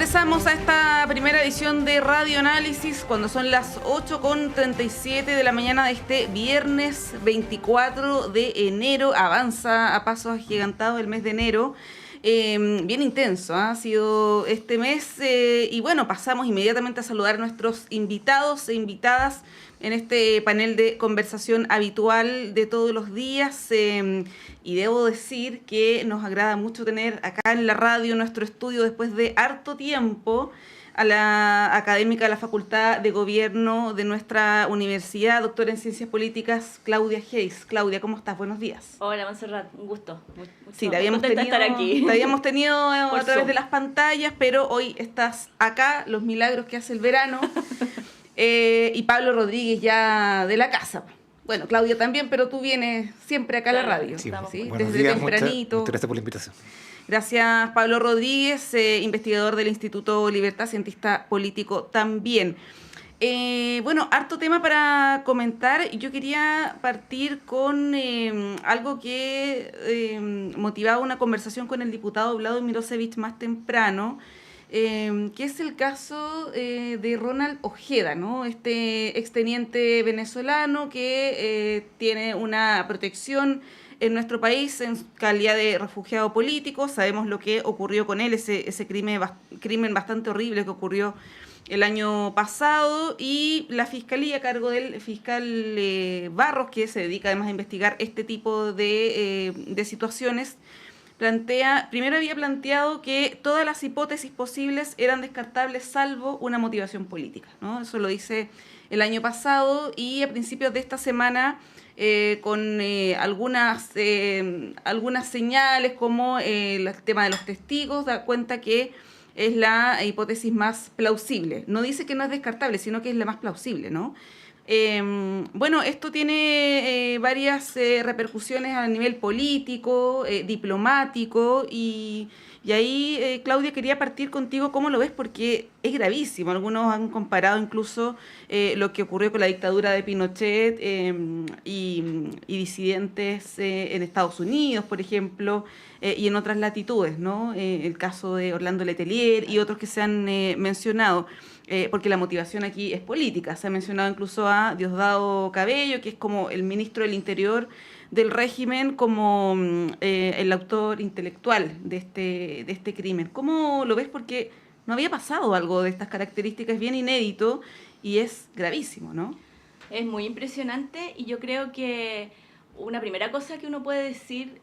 Regresamos a esta primera edición de Radio Análisis cuando son las 8:37 de la mañana de este viernes 24 de enero. Avanza a pasos agigantados el mes de enero. Bien intenso ha sido este mes y bueno, pasamos inmediatamente a saludar a nuestros invitados e invitadas en este panel de conversación habitual de todos los días y debo decir que nos agrada mucho tener acá en la radio, en nuestro estudio, después de harto tiempo, a la académica de la Facultad de Gobierno de nuestra universidad, doctora en Ciencias Políticas, Claudia Hayes. Claudia, ¿cómo estás? Buenos días. Hola, Montserrat, un gusto. Sí, te habíamos tenido, estar aquí. Te habíamos tenido a través de las pantallas, pero hoy estás acá, los milagros que hace el verano. Y Pablo Rodríguez ya de la casa. Bueno, Claudia también, pero tú vienes siempre acá a la radio. Sí, ¿sí? Buenos Desde días, tempranito. muchas gracias por la invitación. Gracias, Pablo Rodríguez, investigador del Instituto Libertad, cientista político también. Bueno, harto tema para comentar. Yo quería partir con algo que motivaba una conversación con el diputado Vlado Milosevic más temprano, que es el caso de Ronald Ojeda, ¿no? Este exteniente venezolano que tiene una protección en nuestro país en calidad de refugiado político. Sabemos lo que ocurrió con él, ese crimen bastante horrible que ocurrió el año pasado, y la Fiscalía, a cargo del fiscal Barros, que se dedica además a investigar este tipo de situaciones, primero había planteado que todas las hipótesis posibles eran descartables salvo una motivación política, ¿no? Eso lo dice el año pasado, y a principios de esta semana con algunas señales como el tema de los testigos, da cuenta que es la hipótesis más plausible. No dice que no es descartable, sino que es la más plausible, ¿no? Bueno, esto tiene varias repercusiones a nivel político, diplomático, y ahí, Claudia, quería partir contigo. ¿Cómo lo ves? Porque es gravísimo. Algunos han comparado incluso lo que ocurrió con la dictadura de Pinochet y disidentes en Estados Unidos, por ejemplo, y en otras latitudes, ¿no? El caso de Orlando Letelier y otros que se han mencionado. Porque la motivación aquí es política. Se ha mencionado incluso a Diosdado Cabello, que es como el ministro del Interior del régimen, como el autor intelectual de este crimen. ¿Cómo lo ves? Porque no había pasado algo de estas características, bien inédito, y es gravísimo, ¿no? Es muy impresionante, y yo creo que una primera cosa que uno puede decir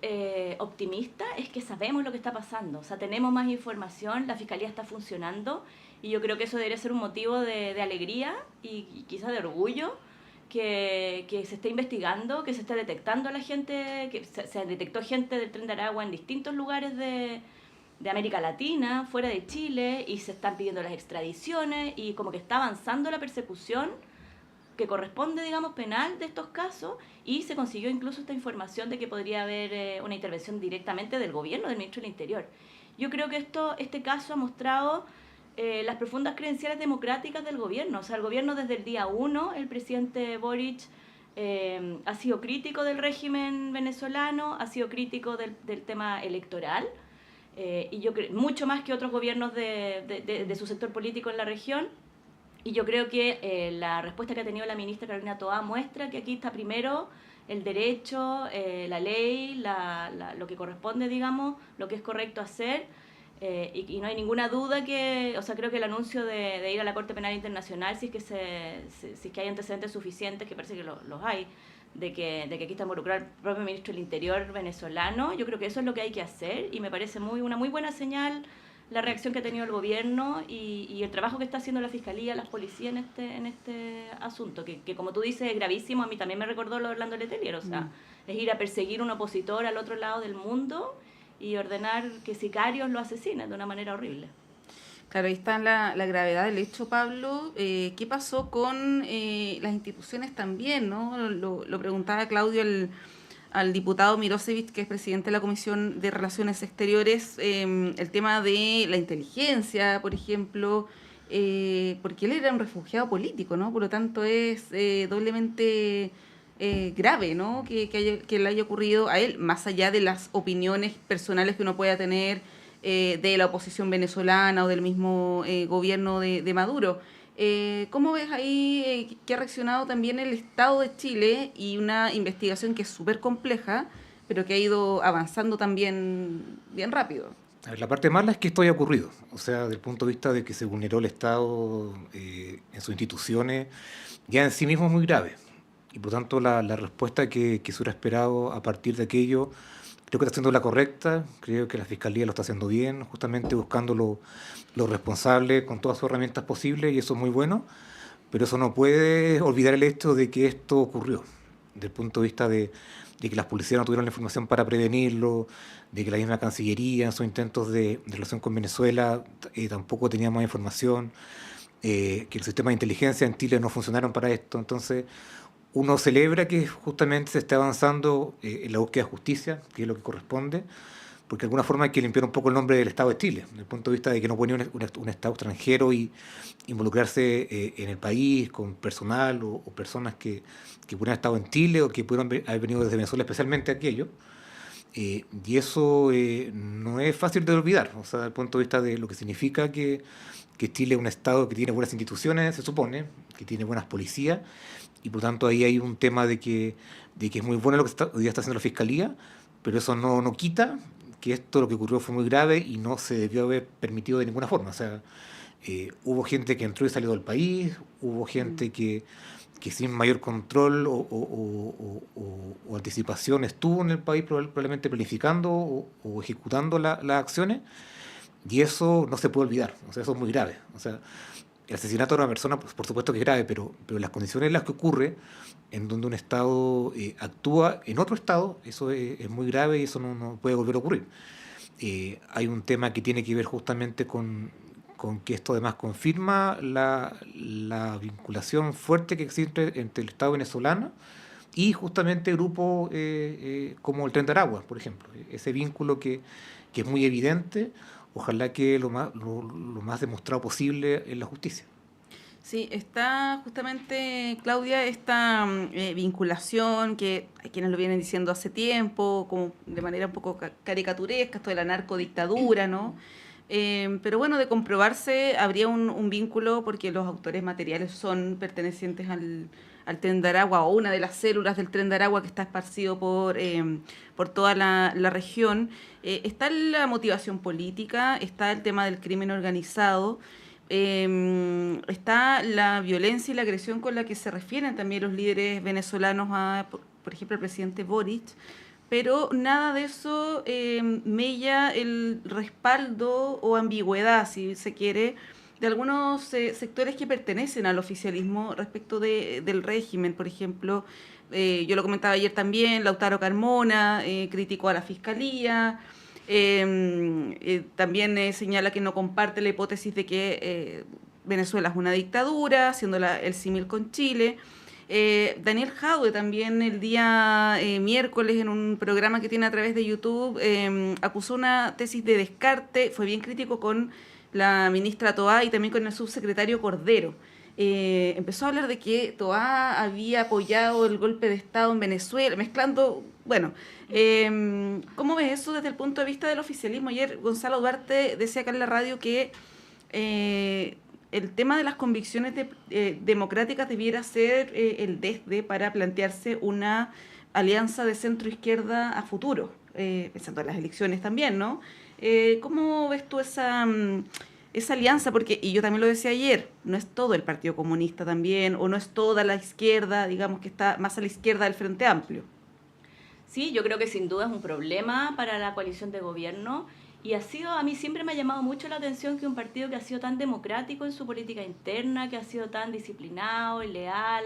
optimista es que sabemos lo que está pasando. O sea, tenemos más información, la Fiscalía está funcionando, y yo creo que eso debería ser un motivo de alegría y quizás de orgullo, que se esté investigando, que se esté detectando a la gente, que se detectó gente del Tren de Aragua en distintos lugares de América Latina, fuera de Chile, y se están pidiendo las extradiciones, y como que está avanzando la persecución que corresponde, digamos, penal de estos casos, y se consiguió incluso esta información de que podría haber una intervención directamente del gobierno, del ministro del Interior. Yo creo que este caso ha mostrado las profundas credenciales democráticas del gobierno. O sea, el gobierno desde el día 1, el presidente Boric ha sido crítico del régimen venezolano, ha sido crítico del tema electoral, y yo creo mucho más que otros gobiernos de su sector político en la región. Y yo creo que la respuesta que ha tenido la ministra Carolina Toá muestra que aquí está primero el derecho, la ley, lo que corresponde, digamos, lo que es correcto hacer. Y no hay ninguna duda o sea, creo que el anuncio de ir a la Corte Penal Internacional, si es que hay antecedentes suficientes, que parece que los hay, de que aquí está involucrado el propio ministro del Interior venezolano, yo creo que eso es lo que hay que hacer, y me parece una muy buena señal la reacción que ha tenido el gobierno y el trabajo que está haciendo la Fiscalía, las policías en este asunto, que como tú dices es gravísimo. A mí también me recordó lo de Orlando Letelier, o sea, es ir a perseguir un opositor al otro lado del mundo y ordenar que sicarios lo asesinen de una manera horrible. Claro, ahí está la gravedad del hecho, Pablo. ¿Qué pasó con las instituciones también, ¿no? Lo preguntaba Claudio al diputado Milosevic, que es presidente de la Comisión de Relaciones Exteriores, el tema de la inteligencia, por ejemplo, porque él era un refugiado político, ¿no? Por lo tanto es doblemente grave, ¿no? Que le haya ocurrido a él, más allá de las opiniones personales que uno pueda tener de la oposición venezolana o del mismo gobierno de Maduro. ¿Cómo ves ahí que ha reaccionado también el Estado de Chile y una investigación que es súper compleja, pero que ha ido avanzando también bien rápido? A ver, la parte mala es que esto haya ocurrido, o sea, desde el punto de vista de que se vulneró el Estado en sus instituciones, ya en sí mismo es muy grave. Y por tanto la respuesta que se hubiera esperado a partir de aquello, creo que está siendo la correcta, creo que la Fiscalía lo está haciendo bien, justamente buscando lo responsable con todas sus herramientas posibles, y eso es muy bueno, pero eso no puede olvidar el hecho de que esto ocurrió, desde el punto de vista de que las policías no tuvieron la información para prevenirlo, de que la misma Cancillería en sus intentos de relación con Venezuela tampoco tenía más información, que el sistema de inteligencia en Chile no funcionaron para esto. Entonces, uno celebra que justamente se esté avanzando en la búsqueda de justicia, que es lo que corresponde, porque de alguna forma hay que limpiar un poco el nombre del Estado de Chile, desde el punto de vista de que no puede un Estado extranjero y involucrarse en el país con personal o personas que pudieran haber estado en Chile o que pudieran haber venido desde Venezuela, especialmente aquello. Y eso no es fácil de olvidar, o sea, desde el punto de vista de lo que significa que Chile es un Estado que tiene buenas instituciones, se supone, que tiene buenas policías, y por tanto ahí hay un tema de que es muy bueno lo que hoy día está haciendo la Fiscalía, pero eso no quita que esto, lo que ocurrió, fue muy grave y no se debió haber permitido de ninguna forma. O sea, hubo gente que entró y salió del país, hubo Mm. gente que sin mayor control o anticipación estuvo en el país probablemente planificando o ejecutando las acciones, y eso no se puede olvidar. O sea, eso es muy grave. O sea, el asesinato de una persona, pues, por supuesto que es grave, pero las condiciones en las que ocurre, en donde un Estado actúa en otro Estado, eso es muy grave y eso no puede volver a ocurrir. Hay un tema que tiene que ver justamente con que esto además confirma la vinculación fuerte que existe entre el Estado venezolano y justamente grupos como el Tren de Aragua, por ejemplo. Ese vínculo que es muy evidente, ojalá que lo más demostrado posible en la justicia. Sí, está justamente, Claudia, esta vinculación que hay quienes lo vienen diciendo hace tiempo, como de manera un poco caricaturesca, esto de la narcodictadura, ¿no? Pero bueno, de comprobarse, habría un vínculo porque los autores materiales son pertenecientes al Tren de Aragua o una de las células del Tren de Aragua que está esparcido por toda la región. Está la motivación política, está el tema del crimen organizado. Está la violencia y la agresión con la que se refieren también los líderes venezolanos a, por ejemplo, el presidente Boric, pero nada de eso mella el respaldo o ambigüedad, si se quiere, de algunos sectores que pertenecen al oficialismo respecto del régimen. Por ejemplo, yo lo comentaba ayer también, Lautaro Carmona criticó a la fiscalía. También señala que no comparte la hipótesis de que Venezuela es una dictadura, haciendo el símil con Chile. Daniel Jadwe también el día miércoles en un programa que tiene a través de YouTube acusó una tesis de descarte, fue bien crítico con la ministra Toá y también con el subsecretario Cordero. Empezó a hablar de que Toá había apoyado el golpe de Estado en Venezuela, mezclando, bueno, ¿cómo ves eso desde el punto de vista del oficialismo? Ayer Gonzalo Duarte decía acá en la radio que el tema de las convicciones democráticas debiera ser el desde para plantearse una alianza de centro-izquierda a futuro, pensando en las elecciones también, ¿no? ¿Cómo ves tú esa alianza? Porque, y yo también lo decía ayer, no es todo el Partido Comunista también, o no es toda la izquierda, digamos que está más a la izquierda del Frente Amplio. Sí, yo creo que sin duda es un problema para la coalición de gobierno y a mí siempre me ha llamado mucho la atención que un partido que ha sido tan democrático en su política interna, que ha sido tan disciplinado y leal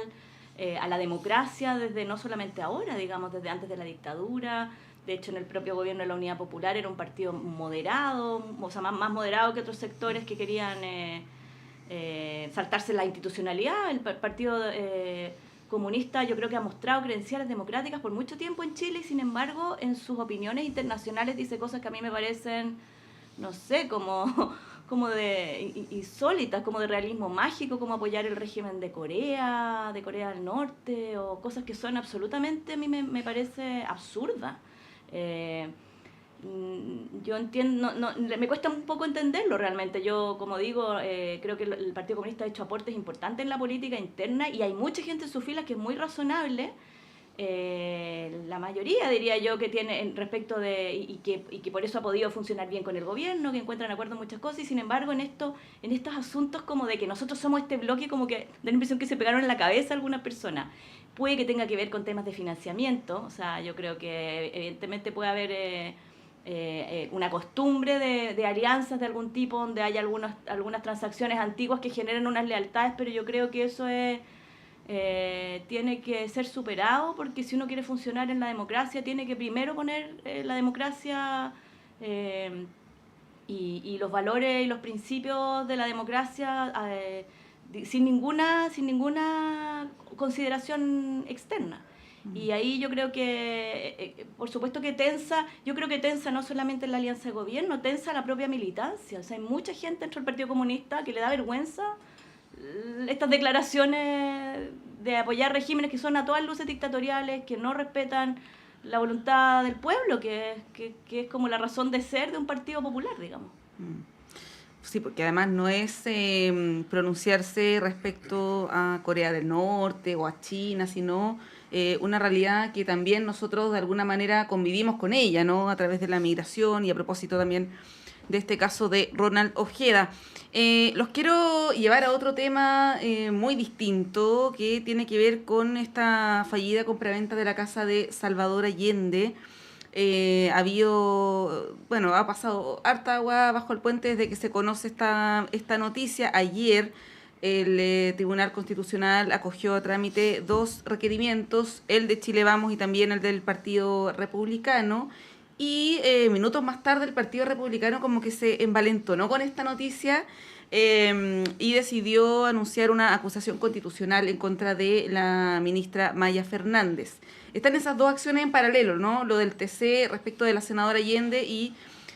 a la democracia desde no solamente ahora, digamos, desde antes de la dictadura. De hecho, en el propio gobierno de la Unidad Popular era un partido moderado, o sea, más moderado que otros sectores que querían saltarse la institucionalidad. El partido comunista yo creo que ha mostrado credenciales democráticas por mucho tiempo en Chile y sin embargo en sus opiniones internacionales dice cosas que a mí me parecen, no sé, como de insólitas, como de realismo mágico, como apoyar el régimen de Corea del Norte, o cosas que son absolutamente, a mí me parece absurda. yo entiendo, me cuesta un poco entenderlo realmente. Yo, como digo, creo que el Partido Comunista ha hecho aportes importantes en la política interna y hay mucha gente en sus filas que es muy razonable. La mayoría, diría yo, que tiene respecto de y que por eso ha podido funcionar bien con el gobierno, que encuentran acuerdo en muchas cosas, y sin embargo en estos asuntos como de que nosotros somos este bloque, como que da la impresión que se pegaron en la cabeza algunas personas. Puede que tenga que ver con temas de financiamiento, o sea, yo creo que evidentemente puede haber una costumbre de alianzas de algún tipo donde haya algunas transacciones antiguas que generen unas lealtades, pero yo creo que eso tiene que ser superado, porque si uno quiere funcionar en la democracia tiene que primero poner la democracia y los valores y los principios de la democracia sin ninguna consideración externa. Y ahí yo creo que, por supuesto que tensa no solamente la alianza de gobierno, tensa la propia militancia. O sea, hay mucha gente dentro del Partido Comunista que le da vergüenza estas declaraciones de apoyar regímenes que son a todas luces dictatoriales, que no respetan la voluntad del pueblo, que es como la razón de ser de un partido popular, digamos. Sí, porque además no es pronunciarse respecto a Corea del Norte o a China, sino una realidad que también nosotros de alguna manera convivimos con ella, ¿no? A través de la migración y a propósito también de este caso de Ronald Ojeda. Los quiero llevar a otro tema muy distinto que tiene que ver con esta fallida compraventa de la casa de Salvador Allende. Ha pasado harta agua bajo el puente desde que se conoce esta noticia. Ayer el Tribunal Constitucional acogió a trámite 2 requerimientos, el de Chile Vamos y también el del Partido Republicano. Y minutos más tarde el Partido Republicano como que se envalentonó con esta noticia y decidió anunciar una acusación constitucional en contra de la ministra Maya Fernández. Están esas 2 acciones en paralelo, ¿no? Lo del TC respecto de la senadora Allende y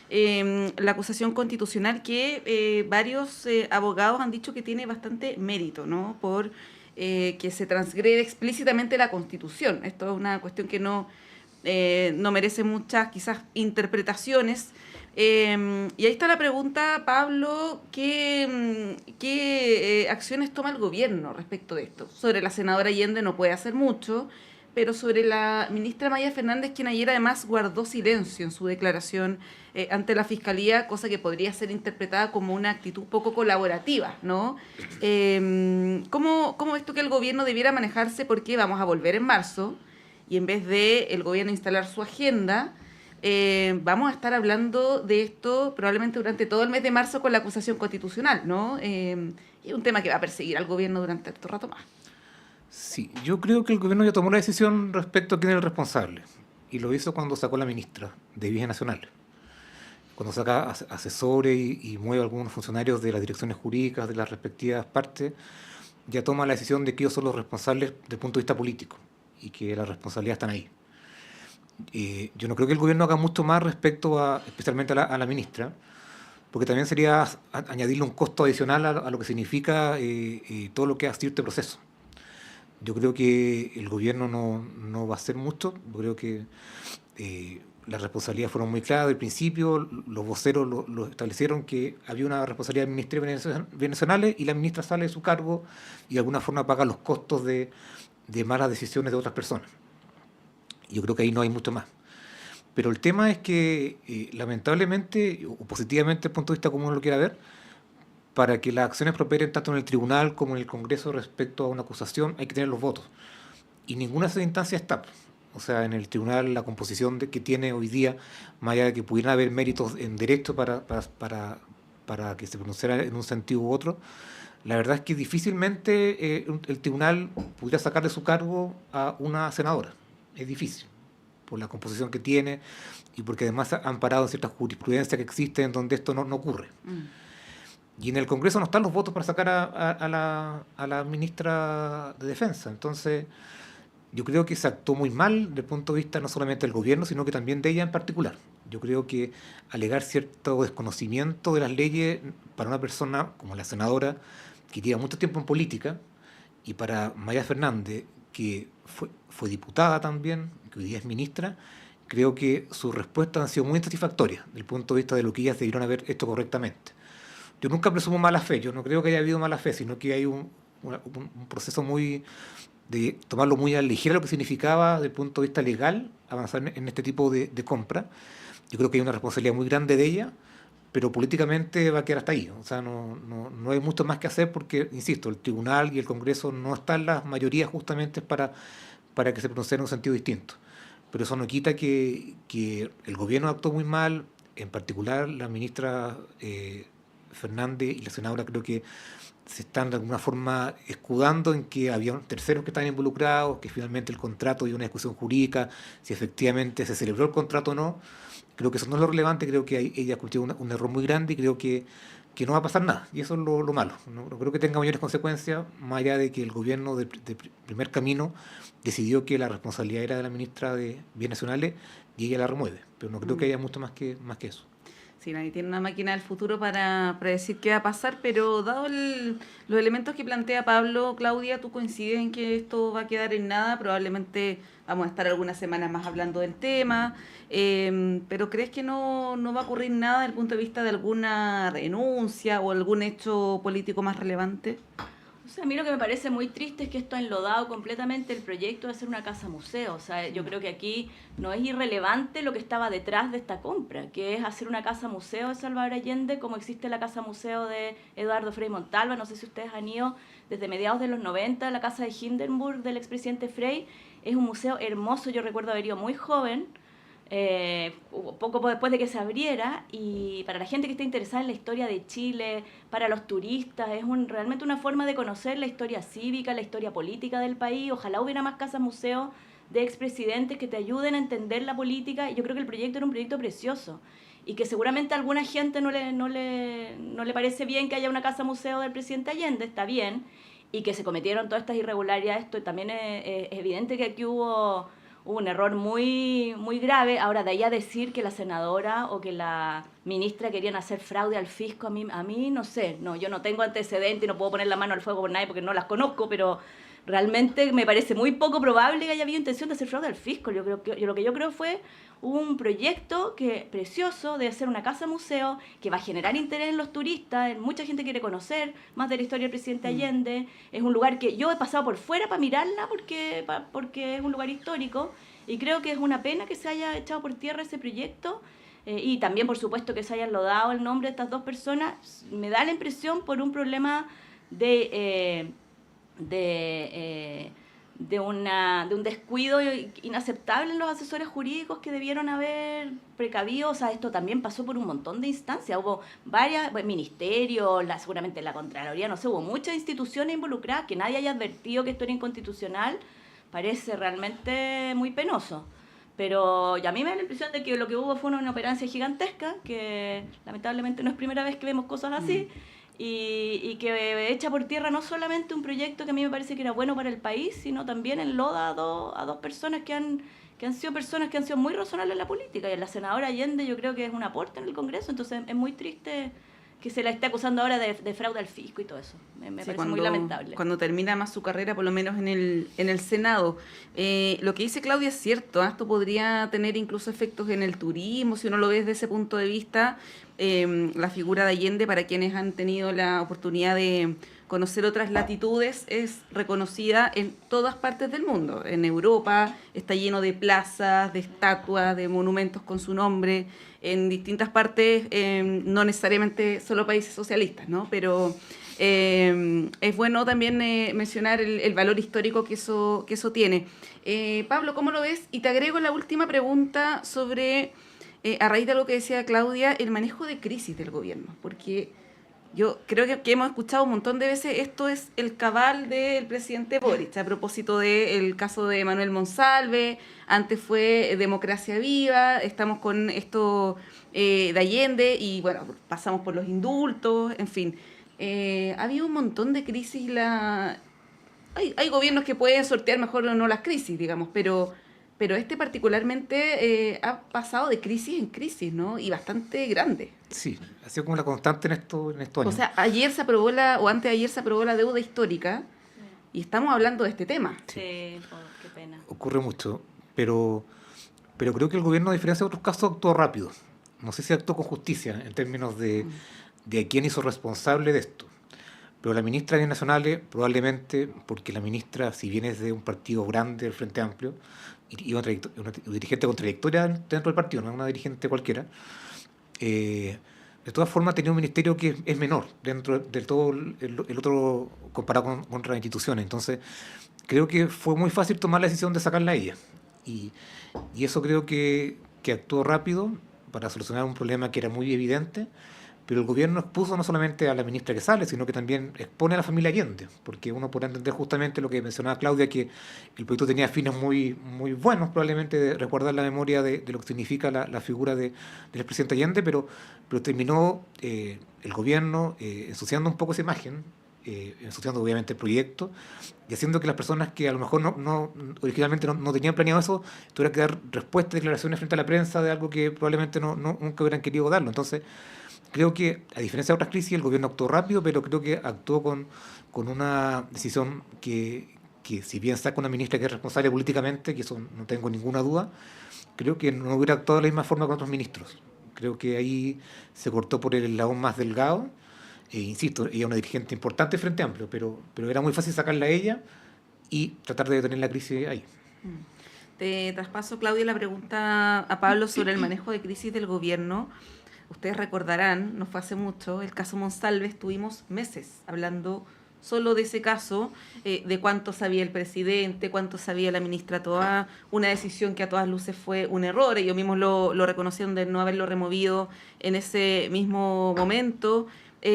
la acusación constitucional que varios abogados han dicho que tiene bastante mérito, ¿no? Por que se transgrede explícitamente la Constitución. Esto es una cuestión que no merece muchas quizás interpretaciones. Y ahí está la pregunta, Pablo, ¿qué acciones toma el gobierno respecto de esto? Sobre la senadora Allende no puede hacer mucho, pero sobre la ministra Maya Fernández, quien ayer además guardó silencio en su declaración ante la Fiscalía, cosa que podría ser interpretada como una actitud poco colaborativa, ¿no? ¿Cómo ves tú que el gobierno debiera manejarse? Porque vamos a volver en marzo, y en vez de el gobierno instalar su agenda, vamos a estar hablando de esto probablemente durante todo el mes de marzo con la acusación constitucional, ¿no? Y es un tema que va a perseguir al gobierno durante este rato más. Sí, yo creo que el gobierno ya tomó la decisión respecto a quién es el responsable. Y lo hizo cuando sacó a la ministra de Viajes Nacionales. Cuando saca asesores y mueve a algunos funcionarios de las direcciones jurídicas de las respectivas partes, ya toma la decisión de que ellos son los responsables desde el punto de vista político y que las responsabilidades están ahí. Yo no creo que el gobierno haga mucho más respecto especialmente a la ministra, porque también sería añadirle un costo adicional a lo que significa todo lo que ha sido este proceso. Yo creo que el gobierno no va a hacer mucho. Yo creo que las responsabilidades fueron muy claras del principio. Los voceros lo establecieron que había una responsabilidad del Ministerio de Bienes Nacionales y la ministra sale de su cargo y de alguna forma paga los costos de malas decisiones de otras personas. Yo creo que ahí no hay mucho más. Pero el tema es que, lamentablemente, o positivamente, desde el punto de vista como uno lo quiera ver, para que las acciones prosperen tanto en el tribunal como en el Congreso respecto a una acusación, hay que tener los votos. Y ninguna de esas instancias está. O sea, en el tribunal la composición que tiene hoy día, más allá de que pudieran haber méritos en derecho para que se pronunciara en un sentido u otro, la verdad es que difícilmente el tribunal pudiera sacar de su cargo a una senadora. Es difícil, por la composición que tiene y porque además han parado en ciertas jurisprudencias que existen donde esto no ocurre. Y en el Congreso no están los votos para sacar a la ministra de Defensa. Entonces, yo creo que se actuó muy mal desde el punto de vista no solamente del gobierno, sino que también de ella en particular. Yo creo que alegar cierto desconocimiento de las leyes para una persona como la senadora, que lleva mucho tiempo en política, y para Maya Fernández, que fue diputada también, que hoy día es ministra, creo que sus respuestas han sido muy insatisfactorias desde el punto de vista de lo que ellas debieron haber hecho correctamente. Yo nunca presumo mala fe, yo no creo que haya habido mala fe, sino que hay un proceso muy de tomarlo muy a la ligera lo que significaba desde el punto de vista legal avanzar en este tipo de compra. Yo creo que hay una responsabilidad muy grande de ella, pero políticamente va a quedar hasta ahí. O sea, no hay mucho más que hacer porque, insisto, el tribunal y el Congreso no están las mayorías justamente para que se pronuncie en un sentido distinto. Pero eso no quita que el gobierno actuó muy mal, en particular la ministra Fernández y la senadora creo que se están de alguna forma escudando en que había terceros que estaban involucrados, que finalmente el contrato y una discusión jurídica, si efectivamente se celebró el contrato o no. Creo que eso no es lo relevante, creo que ella cometió un error muy grande y creo que no va a pasar nada. Y eso es lo malo. No creo que tenga mayores consecuencias, más allá de que el gobierno de primer camino decidió que la responsabilidad era de la ministra de Bienes Nacionales y ella la remueve. Pero no creo que haya mucho más que eso. Sí, nadie tiene una máquina del futuro para predecir qué va a pasar, pero dado los elementos que plantea Pablo, Claudia, ¿tú coincides en que esto va a quedar en nada? Probablemente vamos a estar algunas semanas más hablando del tema, pero ¿crees que no va a ocurrir nada desde el punto de vista de alguna renuncia o algún hecho político más relevante? O sea, a mí lo que me parece muy triste es que esto ha enlodado completamente el proyecto de hacer una casa museo. O sea, yo creo que aquí no es irrelevante lo que estaba detrás de esta compra, que es hacer una casa museo de Salvador Allende, como existe la casa museo de Eduardo Frei Montalva. No sé si ustedes han ido desde mediados de los 90 a la casa de Hindenburg del expresidente Frei. Es un museo hermoso, yo recuerdo haber ido muy joven, poco después de que se abriera, y para la gente que esté interesada en la historia de Chile, para los turistas, es realmente una forma de conocer la historia cívica, la historia política del país. Ojalá hubiera más casas museos de expresidentes que te ayuden a entender la política, y yo creo que el proyecto era un proyecto precioso, y que seguramente a alguna gente no le parece bien que haya una casa museo del presidente Allende, está bien, y que se cometieron todas estas irregularidades. Esto también es evidente que aquí hubo un error muy, muy grave. Ahora, de ahí a decir que la senadora o que la ministra querían hacer fraude al fisco, a mí no sé, yo no tengo antecedentes y no puedo poner la mano al fuego por nadie porque no las conozco, pero realmente me parece muy poco probable que haya habido intención de hacer fraude al fisco. Lo que yo creo fue un proyecto precioso de hacer una casa museo que va a generar interés en los turistas, mucha gente quiere conocer más de la historia del presidente Allende. Es un lugar que yo he pasado por fuera para mirarla porque es un lugar histórico, y creo que es una pena que se haya echado por tierra ese proyecto, y también por supuesto que se haya enlodado el nombre de estas dos personas. Me da la impresión por un problema de un descuido inaceptable en los asesores jurídicos que debieron haber precavido. O sea, esto también pasó por un montón de instancias. Hubo varias, ministerios, seguramente la Contraloría, no sé, hubo muchas instituciones involucradas. Que nadie haya advertido que esto era inconstitucional parece realmente muy penoso. Pero a mí me da la impresión de que lo que hubo fue una inoperancia gigantesca, que lamentablemente no es primera vez que vemos cosas así. Y que echa por tierra no solamente un proyecto que a mí me parece que era bueno para el país, sino también enloda a dos personas que han sido muy razonables en la política. Y la senadora Allende yo creo que es un aporte en el Congreso, entonces es muy triste que se la esté acusando ahora de fraude al fisco y todo eso. Me parece muy lamentable. Cuando termina más su carrera, por lo menos en el Senado. Lo que dice Claudia es cierto, esto podría tener incluso efectos en el turismo, si uno lo ve desde ese punto de vista. La figura de Allende, para quienes han tenido la oportunidad de conocer otras latitudes, es reconocida en todas partes del mundo. En Europa está lleno de plazas, de estatuas, de monumentos con su nombre, en distintas partes, no necesariamente solo países socialistas, ¿no? Pero es bueno también mencionar el valor histórico que eso tiene. Pablo, ¿cómo lo ves? Y te agrego la última pregunta sobre, a raíz de lo que decía Claudia, el manejo de crisis del gobierno, porque yo creo que hemos escuchado un montón de veces, esto es el cabal del presidente Boric, a propósito del caso de Manuel Monsalve, antes fue Democracia Viva, estamos con esto de Allende, y bueno, pasamos por los indultos, en fin. Ha habido un montón de crisis, hay gobiernos que pueden sortear mejor o no las crisis, digamos, pero este particularmente ha pasado de crisis en crisis, ¿no? Y bastante grande. Sí, ha sido como la constante en estos años. O sea, antes de ayer se aprobó la deuda histórica, y estamos hablando de este tema. Sí, qué pena. Ocurre mucho, pero pero creo que el gobierno, a diferencia de otros casos, actuó rápido. No sé si actuó con justicia en términos de a quién hizo responsable de esto. Pero la ministra de Bienes Nacionales, probablemente, porque la ministra, si bien es de un partido grande, el Frente Amplio, y una dirigente con trayectoria dentro del partido, no es una dirigente cualquiera, de todas formas tenía un ministerio que es menor dentro de todo el otro comparado con otras instituciones. Entonces, creo que fue muy fácil tomar la decisión de sacarla a ella. Y, y eso creo que actuó rápido para solucionar un problema que era muy evidente, pero el gobierno expuso no solamente a la ministra que sale, sino que también expone a la familia Allende, porque uno podrá entender justamente lo que mencionaba Claudia, que el proyecto tenía fines muy, muy buenos, probablemente de resguardar la memoria de lo que significa la figura del expresidente Allende, pero terminó el gobierno ensuciando un poco esa imagen, ensuciando obviamente el proyecto y haciendo que las personas que a lo mejor originalmente no tenían planeado eso tuvieran que dar respuestas, declaraciones frente a la prensa de algo que probablemente nunca hubieran querido darlo. Entonces, creo que, a diferencia de otras crisis, el gobierno actuó rápido, pero creo que actuó con una decisión que si bien saca una ministra que es responsable políticamente, que eso no tengo ninguna duda, creo que no hubiera actuado de la misma forma con otros ministros. Creo que ahí se cortó por el eslabón más delgado. Insisto, ella es una dirigente importante de Frente Amplio, pero era muy fácil sacarla a ella y tratar de detener la crisis ahí. Te traspaso, Claudia, la pregunta a Pablo sobre el manejo de crisis del gobierno. Ustedes recordarán, no fue hace mucho, el caso Monsalve, estuvimos meses hablando solo de ese caso, de cuánto sabía el presidente, cuánto sabía la ministra Toá, una decisión que a todas luces fue un error, ellos mismos lo reconocieron de no haberlo removido en ese mismo momento.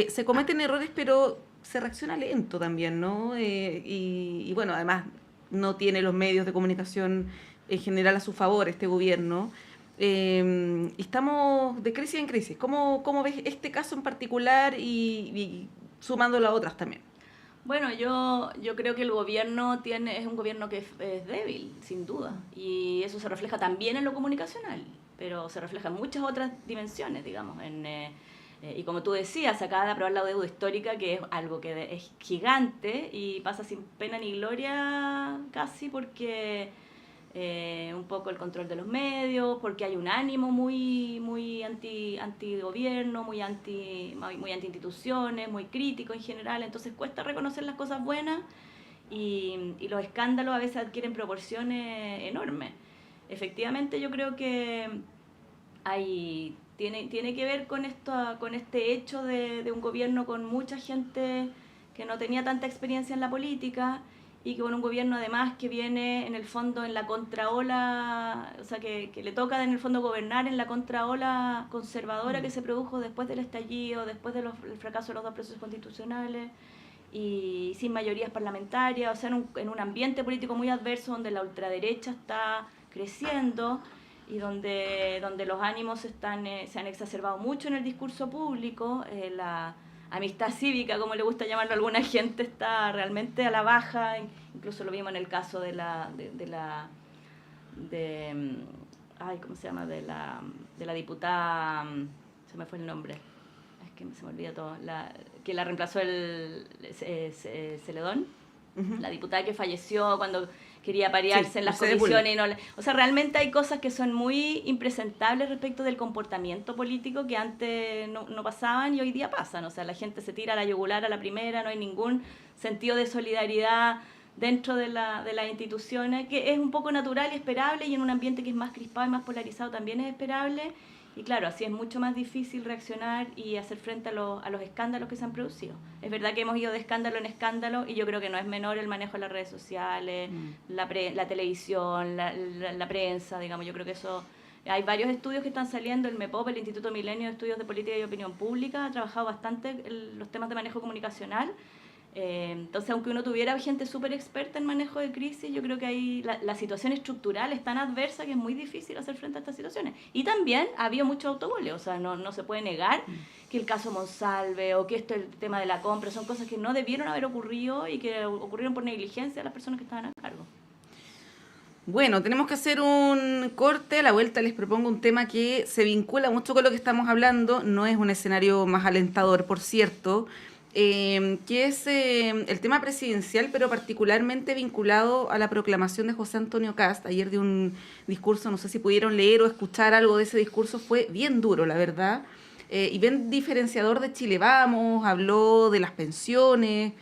Se cometen errores, pero se reacciona lento también, ¿no? Y bueno, además no tiene los medios de comunicación en general a su favor este gobierno. Estamos de crisis en crisis. ¿Cómo ves este caso en particular y sumándolo a otras también? Bueno, yo creo que el gobierno es un gobierno que es débil, sin duda, y eso se refleja también en lo comunicacional, pero se refleja en muchas otras dimensiones, digamos, y como tú decías, acaba de aprobar la deuda histórica, que es algo que es gigante y pasa sin pena ni gloria casi porque un poco el control de los medios, porque hay un ánimo muy anti-gobierno, muy anti-instituciones, muy crítico en general, entonces cuesta reconocer las cosas buenas y los escándalos a veces adquieren proporciones enormes. Efectivamente, yo creo que tiene que ver con este hecho de un gobierno con mucha gente que no tenía tanta experiencia en la política y con un gobierno además que viene en el fondo en la contraola, o sea que le toca en el fondo gobernar en la contraola conservadora que se produjo después del estallido, después del fracaso de los dos procesos constitucionales y sin mayorías parlamentarias, o sea en un ambiente político muy adverso donde la ultraderecha está creciendo y donde los ánimos se han exacerbado mucho en el discurso público, la amistad cívica, como le gusta llamarlo a alguna gente, está realmente a la baja. Incluso lo vimos en el caso de ¿cómo se llama? De la diputada, se me fue el nombre, es que se me olvida todo, que la reemplazó el Celedón, la diputada que falleció cuando quería parearse en las comisiones. O sea, realmente hay cosas que son muy impresentables respecto del comportamiento político que antes no pasaban y hoy día pasan. O sea, la gente se tira a la yugular a la primera, no hay ningún sentido de solidaridad dentro de las instituciones, que es un poco natural y esperable, y en un ambiente que es más crispado y más polarizado también es esperable. Y claro, así es mucho más difícil reaccionar y hacer frente a los escándalos que se han producido. Es verdad que hemos ido de escándalo en escándalo y yo creo que no es menor el manejo de las redes sociales, la televisión, la prensa, digamos. Yo creo que eso... Hay varios estudios que están saliendo, el MEPOP, el Instituto Milenio de Estudios de Política y Opinión Pública, ha trabajado bastante los temas de manejo comunicacional. Entonces, aunque uno tuviera gente súper experta en manejo de crisis, yo creo que ahí la situación estructural es tan adversa que es muy difícil hacer frente a estas situaciones. Y también ha habido mucho autogoleo, o sea, no se puede negar que el caso Monsalve o que el tema de la compra son cosas que no debieron haber ocurrido y que ocurrieron por negligencia de las personas que estaban a cargo. Bueno, tenemos que hacer un corte. A la vuelta les propongo un tema que se vincula mucho con lo que estamos hablando. No es un escenario más alentador, por cierto. que es el tema presidencial, pero particularmente vinculado a la proclamación de José Antonio Kast. Ayer de un discurso, no sé si pudieron leer o escuchar algo de ese discurso, fue bien duro, la verdad, y bien diferenciador de Chile Vamos, habló de las pensiones,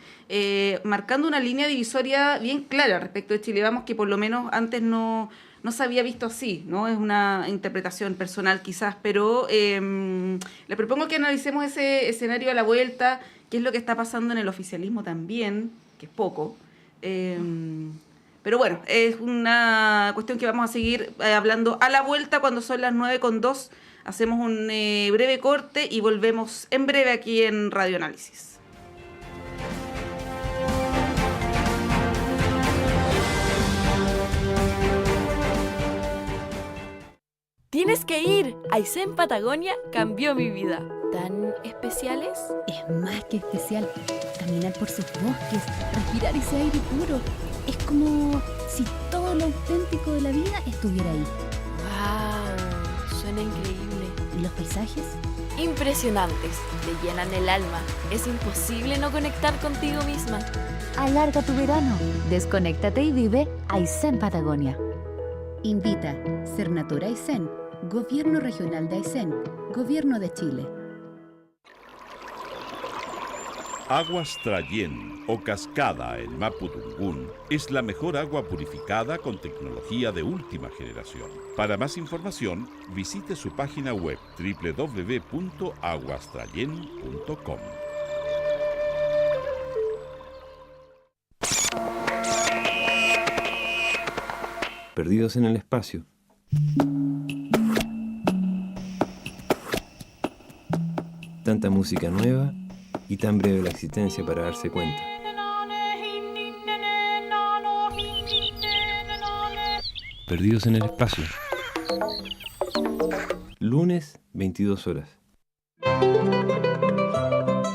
marcando una línea divisoria bien clara respecto de Chile Vamos, que por lo menos antes no se había visto así, ¿no? Es una interpretación personal quizás, pero le propongo que analicemos ese escenario a la vuelta, qué es lo que está pasando en el oficialismo también, que es poco. Pero bueno, es una cuestión que vamos a seguir hablando a la vuelta cuando son las 9:02. Hacemos un breve corte y volvemos en breve aquí en Radio Análisis. Tienes que ir. Aysén Patagonia cambió mi vida. ¿Tan especiales? Es más que especial. Caminar por sus bosques, respirar ese aire puro. Es como si todo lo auténtico de la vida estuviera ahí. ¡Wow! Suena increíble. ¿Y los paisajes? Impresionantes. Te llenan el alma. Es imposible no conectar contigo misma. Alarga tu verano. Desconéctate y vive Aysén Patagonia. Invita Cernatura Aysén, Gobierno Regional de Aysén, Gobierno de Chile. Aguas Trayén o Cascada en Mapudungún es la mejor agua purificada con tecnología de última generación. Para más información, visite su página web www.aguastrayen.com. Perdidos en el espacio. Tanta música nueva y tan breve la existencia para darse cuenta. Perdidos en el espacio. Lunes, 22 horas.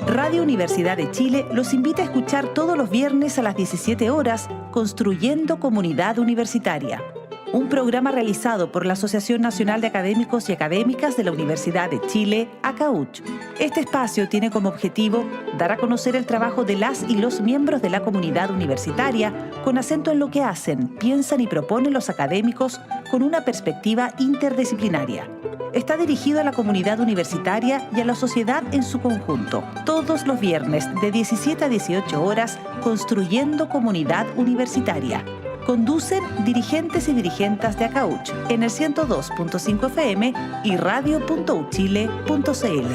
Radio Universidad de Chile los invita a escuchar todos los viernes a las 17 horas Construyendo Comunidad Universitaria, un programa realizado por la Asociación Nacional de Académicos y Académicas de la Universidad de Chile, ACAUCH. Este espacio tiene como objetivo dar a conocer el trabajo de las y los miembros de la comunidad universitaria con acento en lo que hacen, piensan y proponen los académicos con una perspectiva interdisciplinaria. Está dirigido a la comunidad universitaria y a la sociedad en su conjunto. Todos los viernes de 17 a 18 horas, Construyendo Comunidad Universitaria. Conducen dirigentes y dirigentas de ACAUCH en el 102.5 FM y radio.uchile.cl.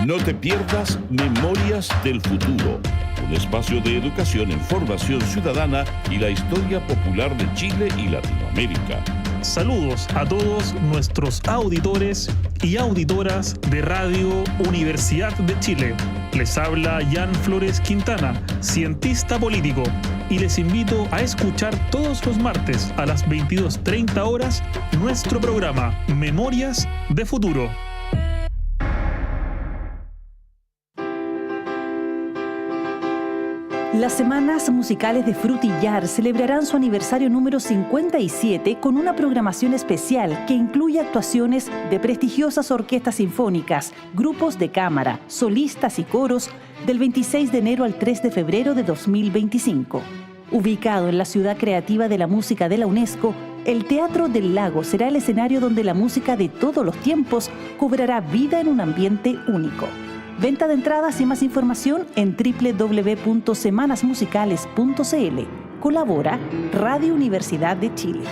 No te pierdas Memorias del Futuro, un espacio de educación en formación ciudadana y la historia popular de Chile y Latinoamérica. Saludos a todos nuestros auditores y auditoras de Radio Universidad de Chile. Les habla Jan Flores Quintana, cientista político, y les invito a escuchar todos los martes a las 22:30 horas nuestro programa Memorias de Futuro. Las Semanas Musicales de Frutillar celebrarán su aniversario número 57 con una programación especial que incluye actuaciones de prestigiosas orquestas sinfónicas, grupos de cámara, solistas y coros del 26 de enero al 3 de febrero de 2025. Ubicado en la ciudad creativa de la música de la UNESCO, el Teatro del Lago será el escenario donde la música de todos los tiempos cobrará vida en un ambiente único. Venta de entradas y más información en www.semanasmusicales.cl. Colabora Radio Universidad de Chile.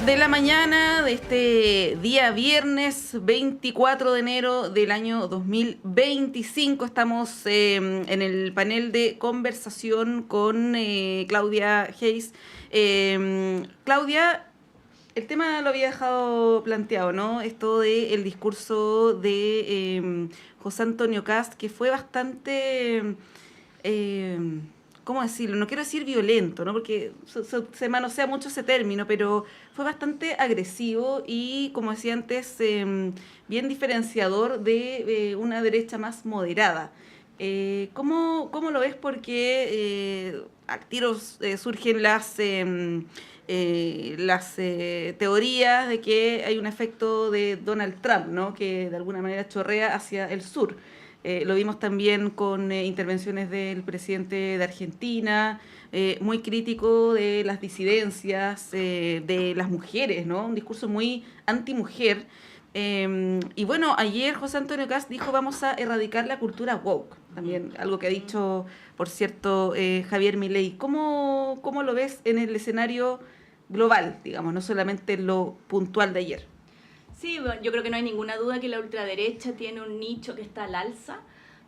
De la mañana de este día viernes 24 de enero del año 2025. Estamos en el panel de conversación con Claudia Hayes. Claudia, el tema lo había dejado planteado, ¿no? Esto del discurso de José Antonio Kast, que fue bastante... ¿cómo decirlo? No quiero decir violento, ¿no? Porque se manosea mucho ese término, pero fue bastante agresivo y, como decía antes, bien diferenciador de una derecha más moderada. ¿Cómo lo ves? Porque a tiros surgen las teorías de que hay un efecto de Donald Trump, ¿no? Que de alguna manera chorrea hacia el sur. Lo vimos también con intervenciones del presidente de Argentina, muy crítico de las disidencias, de las mujeres, ¿no? Un discurso muy antimujer. Y bueno, ayer José Antonio Kast dijo vamos a erradicar la cultura woke, también algo que ha dicho, por cierto, Javier Milei. ¿Cómo lo ves en el escenario global, digamos, no solamente en lo puntual de ayer? Sí, bueno, yo creo que no hay ninguna duda que la ultraderecha tiene un nicho que está al alza,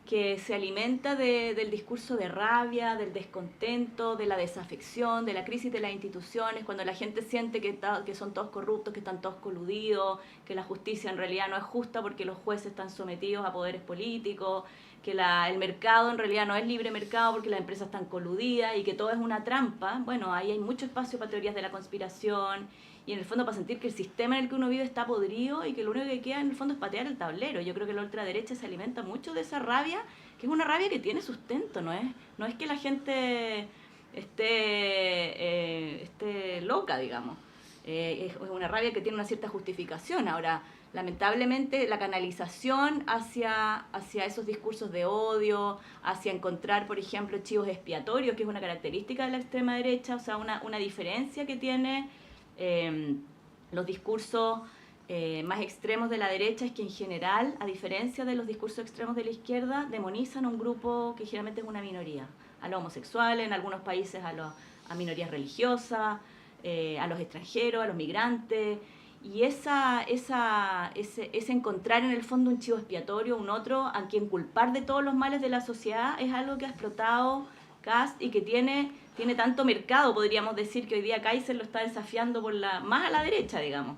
que se alimenta del discurso de rabia, del descontento, de la desafección, de la crisis de las instituciones, cuando la gente siente que son todos corruptos, que están todos coludidos, que la justicia en realidad no es justa porque los jueces están sometidos a poderes políticos, que el mercado en realidad no es libre mercado porque las empresas están coludidas y que todo es una trampa. Bueno, ahí hay mucho espacio para teorías de la conspiración y en el fondo para sentir que el sistema en el que uno vive está podrido y que lo único que queda en el fondo es patear el tablero. Yo creo que la ultraderecha se alimenta mucho de esa rabia, que es una rabia que tiene sustento, no es que la gente esté loca, digamos. Es una rabia que tiene una cierta justificación. Ahora, lamentablemente, la canalización hacia esos discursos de odio, hacia encontrar, por ejemplo, chivos expiatorios, que es una característica de la extrema derecha, o sea, una diferencia que tiene los discursos más extremos de la derecha es que en general, a diferencia de los discursos extremos de la izquierda, demonizan a un grupo que generalmente es una minoría, a los homosexuales, en algunos países a minorías religiosas, a los extranjeros, a los migrantes, y ese encontrar en el fondo un chivo expiatorio, un otro a quien culpar de todos los males de la sociedad, es algo que ha explotado Kast y que tiene tanto mercado, podríamos decir que hoy día Kaiser lo está desafiando más a la derecha, digamos.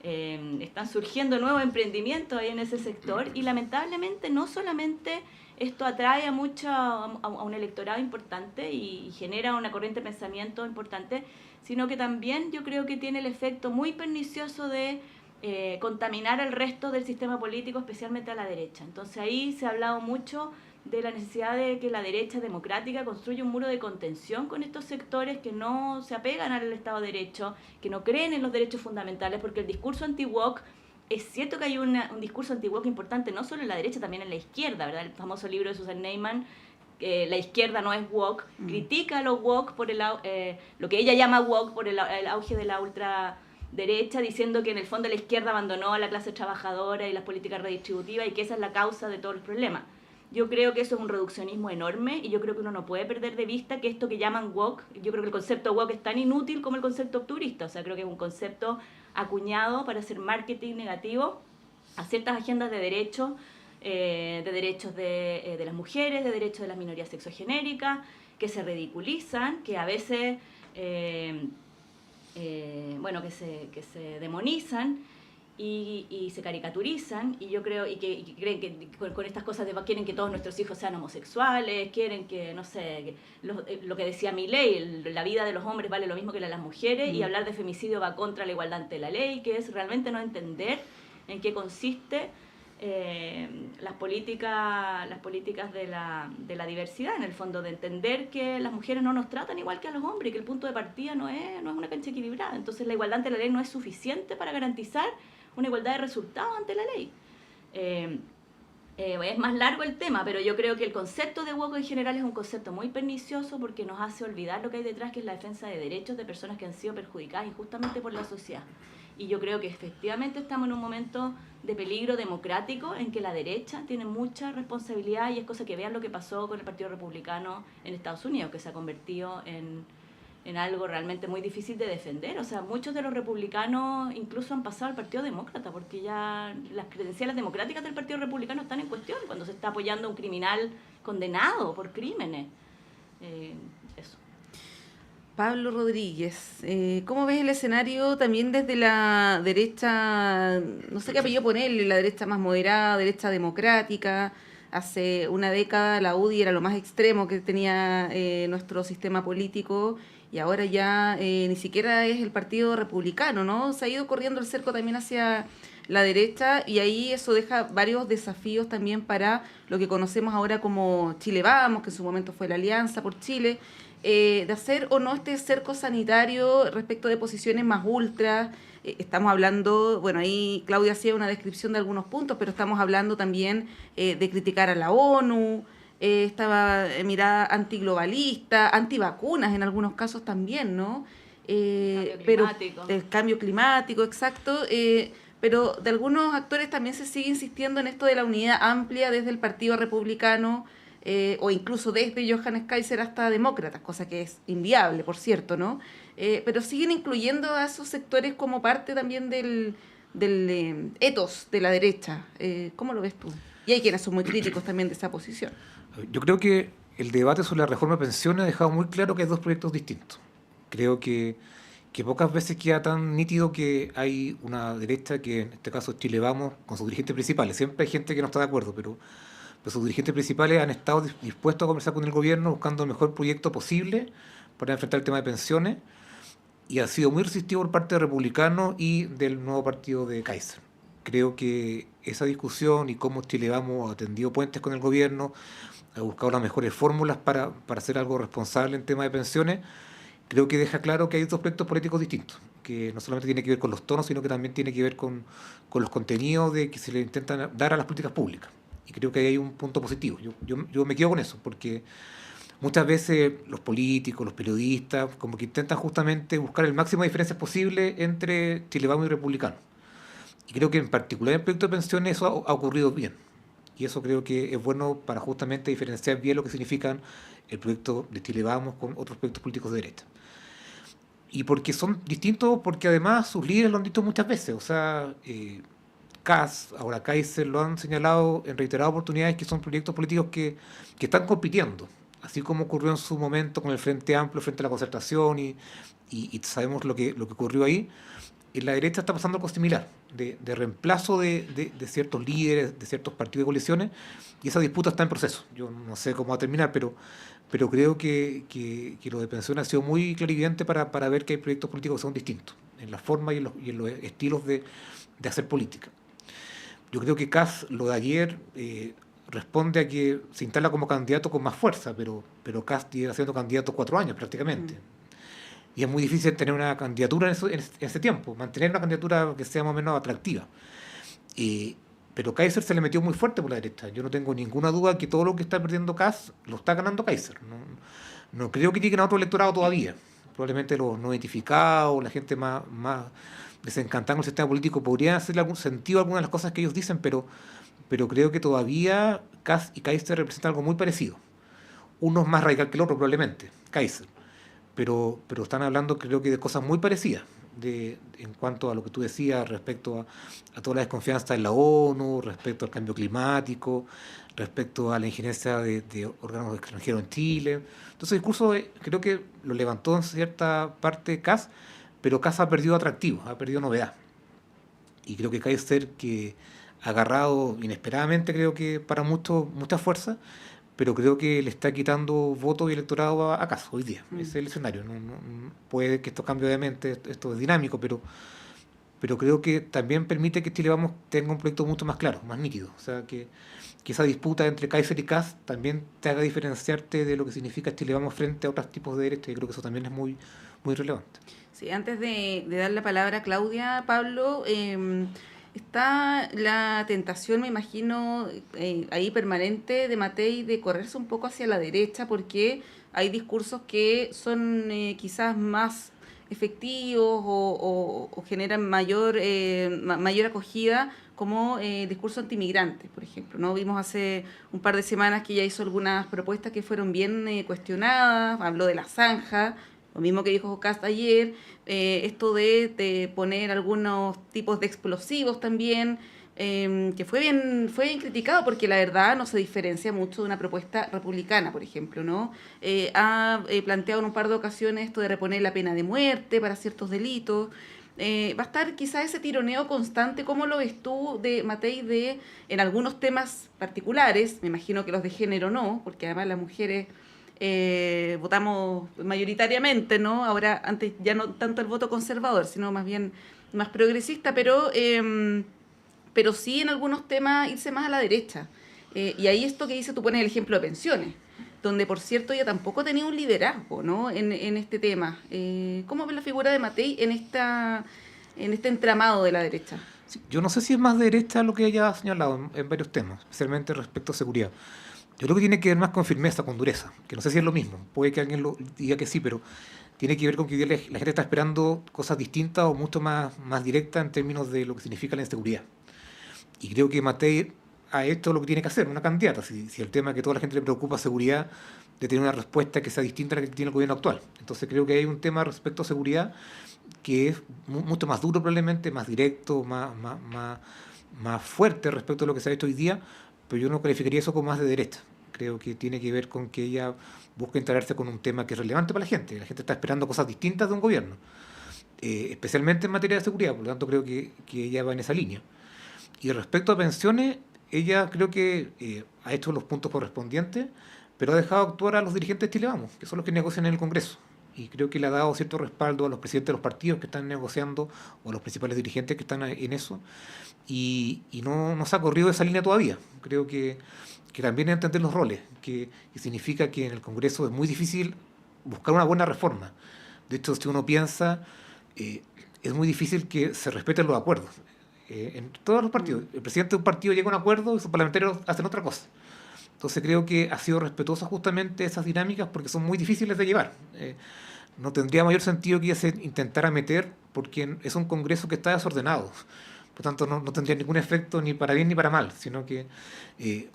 Están surgiendo nuevos emprendimientos ahí en ese sector y lamentablemente no solamente esto atrae a un electorado importante y genera una corriente de pensamiento importante, sino que también yo creo que tiene el efecto muy pernicioso de contaminar al resto del sistema político, especialmente a la derecha. Entonces ahí se ha hablado mucho de la necesidad de que la derecha democrática construya un muro de contención con estos sectores que no se apegan al Estado de Derecho, que no creen en los derechos fundamentales, porque el discurso anti-woke, es cierto que hay un discurso anti-woke importante no solo en la derecha, también en la izquierda, ¿verdad? El famoso libro de Susan Neiman, La izquierda no es woke, critica a los woke por lo que ella llama woke por el auge de la ultraderecha, diciendo que en el fondo la izquierda abandonó a la clase trabajadora y las políticas redistributivas y que esa es la causa de todos los problemas. Yo creo que eso es un reduccionismo enorme y yo creo que uno no puede perder de vista que esto que llaman woke, yo creo que el concepto woke es tan inútil como el concepto octubrista, o sea, creo que es un concepto acuñado para hacer marketing negativo a ciertas agendas de derechos de las mujeres, de derechos de las minorías sexogenéricas, que se ridiculizan, que a veces, que se demonizan, y se caricaturizan, y yo creo, y que creen que con estas cosas quieren que todos nuestros hijos sean homosexuales, quieren que, no sé, lo que decía Milei, la vida de los hombres vale lo mismo que la de las mujeres, y hablar de femicidio va contra la igualdad ante la ley, que es realmente no entender en qué consiste las políticas de la diversidad, en el fondo, de entender que las mujeres no nos tratan igual que a los hombres, que el punto de partida no es una cancha equilibrada. Entonces la igualdad ante la ley no es suficiente para garantizar una igualdad de resultados ante la ley. Es más largo el tema, pero yo creo que el concepto de woke en general es un concepto muy pernicioso porque nos hace olvidar lo que hay detrás, que es la defensa de derechos de personas que han sido perjudicadas injustamente por la sociedad. Y yo creo que efectivamente estamos en un momento de peligro democrático en que la derecha tiene mucha responsabilidad, y es cosa que vean lo que pasó con el Partido Republicano en Estados Unidos, que se ha convertido en en algo realmente muy difícil de defender. O sea, muchos de los republicanos incluso han pasado al Partido Demócrata, porque ya las credenciales democráticas del Partido Republicano están en cuestión cuando se está apoyando a un criminal condenado por crímenes. Eso. Pablo Rodríguez, ¿cómo ves el escenario también desde la derecha, no sé qué apellido ponerle, la derecha más moderada, derecha democrática? Hace una década la UDI era lo más extremo que tenía nuestro sistema político, y ahora ya ni siquiera es el Partido Republicano, ¿no? Se ha ido corriendo el cerco también hacia la derecha, y ahí eso deja varios desafíos también para lo que conocemos ahora como Chile Vamos, que en su momento fue la Alianza por Chile, de hacer o no este cerco sanitario respecto de posiciones más ultras. Estamos hablando, bueno, ahí Claudia hacía una descripción de algunos puntos, pero estamos hablando también de criticar a la ONU, esta mirada antiglobalista, antivacunas en algunos casos también, ¿no? Pero el cambio climático, exacto. Pero de algunos actores también se sigue insistiendo en esto de la unidad amplia desde el Partido Republicano, o incluso desde Johannes Kaiser hasta demócratas, cosa que es inviable, por cierto, ¿no? Pero siguen incluyendo a esos sectores como parte también del ethos de la derecha. ¿Cómo lo ves tú? Y hay quienes son muy críticos también de esa posición. Yo creo que el debate sobre la reforma de pensiones ha dejado muy claro que hay dos proyectos distintos. Creo que pocas veces queda tan nítido que hay una derecha que, en este caso Chile Vamos, con sus dirigentes principales. Siempre hay gente que no está de acuerdo, pero sus dirigentes principales han estado dispuestos a conversar con el gobierno buscando el mejor proyecto posible para enfrentar el tema de pensiones, y ha sido muy resistido por parte de republicanos y del nuevo partido de Kaiser. Creo que esa discusión y cómo Chile Vamos ha tendido puentes con el gobierno, ha buscado las mejores fórmulas para hacer algo responsable en tema de pensiones, creo que deja claro que hay dos proyectos políticos distintos, que no solamente tiene que ver con los tonos, sino que también tiene que ver con los contenidos de que se le intentan dar a las políticas públicas. Y creo que ahí hay un punto positivo. Yo me quedo con eso, porque muchas veces los políticos, los periodistas, como que intentan justamente buscar el máximo de diferencias posible entre Chile Vamos y republicanos. Y creo que en particular en el proyecto de pensiones eso ha ocurrido bien. Y eso creo que es bueno para justamente diferenciar bien lo que significan el proyecto de Chile Vamos con otros proyectos políticos de derecha. Y porque son distintos, porque además sus líderes lo han dicho muchas veces. O sea, Kast, ahora Kaiser, lo han señalado en reiteradas oportunidades que son proyectos políticos que están compitiendo, así como ocurrió en su momento con el Frente Amplio frente a la concertación, y sabemos lo que ocurrió ahí. En la derecha está pasando algo similar, de reemplazo de ciertos líderes, de ciertos partidos de coaliciones, y esa disputa está en proceso. Yo no sé cómo va a terminar, pero creo que lo de pensiones ha sido muy clarividente para ver que hay proyectos políticos que son distintos, en la forma y en los estilos de hacer política. Yo creo que Kast, lo de ayer, responde a que se instala como candidato con más fuerza, pero Kast lleva siendo candidato 4 años prácticamente. Y es muy difícil tener una candidatura en ese tiempo, mantener una candidatura que sea más o menos atractiva. Pero Kaiser se le metió muy fuerte por la derecha. Yo no tengo ninguna duda que todo lo que está perdiendo Kast lo está ganando Kaiser. No creo que lleguen a otro electorado todavía. Probablemente los no identificados, la gente más desencantada con el sistema político, podrían hacerle algún sentido a algunas de las cosas que ellos dicen, pero creo que todavía Kast y Kaiser representan algo muy parecido. Uno es más radical que el otro, probablemente, Kaiser. Pero están hablando, creo que, de cosas muy parecidas en cuanto a lo que tú decías respecto a toda la desconfianza en la ONU, respecto al cambio climático, respecto a la injerencia de órganos extranjeros en Chile. Entonces el discurso creo que lo levantó en cierta parte Kast, pero Kast ha perdido atractivo, ha perdido novedad. Y creo que Kaiser, que ha agarrado inesperadamente, creo que para mucha fuerza, pero creo que le está quitando votos y electorado a Kast hoy día. Ese es el escenario. No puede que esto cambie, obviamente, esto es dinámico, pero creo que también permite que Chile Vamos tenga un proyecto mucho más claro, más nítido. O sea, que esa disputa entre Kaiser y Kast también te haga diferenciarte de lo que significa Chile Vamos frente a otros tipos de derecha, y creo que eso también es muy, muy relevante. Sí, antes de dar la palabra a Claudia, Pablo, está la tentación, me imagino, ahí permanente de Matei de correrse un poco hacia la derecha, porque hay discursos que son quizás más efectivos o generan mayor acogida, como discurso antimigrante, por ejemplo, ¿no? Vimos hace un par de semanas que ya hizo algunas propuestas que fueron bien cuestionadas, habló de la zanja, Lo mismo que dijo Kast ayer, esto de poner algunos tipos de explosivos también, que fue bien criticado porque la verdad no se diferencia mucho de una propuesta republicana, por ejemplo, ¿no? Ha planteado en un par de ocasiones esto de reponer la pena de muerte para ciertos delitos. Va a estar quizá ese tironeo constante, ¿cómo lo ves tú, de Matei, en algunos temas particulares? Me imagino que los de género no, porque además las mujeres votamos mayoritariamente, ¿no? Ahora, antes ya no tanto el voto conservador, sino más bien más progresista, pero sí en algunos temas irse más a la derecha. Y ahí esto que dice, tú pones el ejemplo de pensiones, donde por cierto ella tampoco tenía un liderazgo, ¿no? en este tema. ¿Cómo ves la figura de Matei en este entramado de la derecha? Sí, yo no sé si es más de derecha lo que ella ha señalado en varios temas, especialmente respecto a seguridad. Yo creo que tiene que ver más con firmeza, con dureza, que no sé si es lo mismo. Puede que alguien lo diga que sí, pero tiene que ver con que hoy día la gente está esperando cosas distintas o mucho más directas en términos de lo que significa la inseguridad. Y creo que Matei ha hecho lo que tiene que hacer, una candidata. Si el tema que a toda la gente le preocupa es seguridad, de tener una respuesta que sea distinta a la que tiene el gobierno actual. Entonces creo que hay un tema respecto a seguridad que es mucho más duro probablemente, más directo, más fuerte respecto a lo que se ha hecho hoy día, pero yo no calificaría eso como más de derecha. Creo que tiene que ver con que ella busca integrarse con un tema que es relevante para la gente. La gente está esperando cosas distintas de un gobierno, especialmente en materia de seguridad, por lo tanto creo que ella va en esa línea. Y respecto a pensiones, ella creo que ha hecho los puntos correspondientes, pero ha dejado actuar a los dirigentes de Chile Vamos, que son los que negocian en el Congreso. Y creo que le ha dado cierto respaldo a los presidentes de los partidos que están negociando, o a los principales dirigentes que están en eso, y no se ha corrido de esa línea todavía. Creo que también hay que entender los roles, que significa que en el Congreso es muy difícil buscar una buena reforma. De hecho, si uno piensa, es muy difícil que se respeten los acuerdos. En todos los partidos, el presidente de un partido llega a un acuerdo y sus parlamentarios hacen otra cosa. Entonces creo que ha sido respetuosa justamente esas dinámicas porque son muy difíciles de llevar. No tendría mayor sentido que ella se intentara meter porque es un Congreso que está desordenado. Por tanto, no tendría ningún efecto ni para bien ni para mal, sino que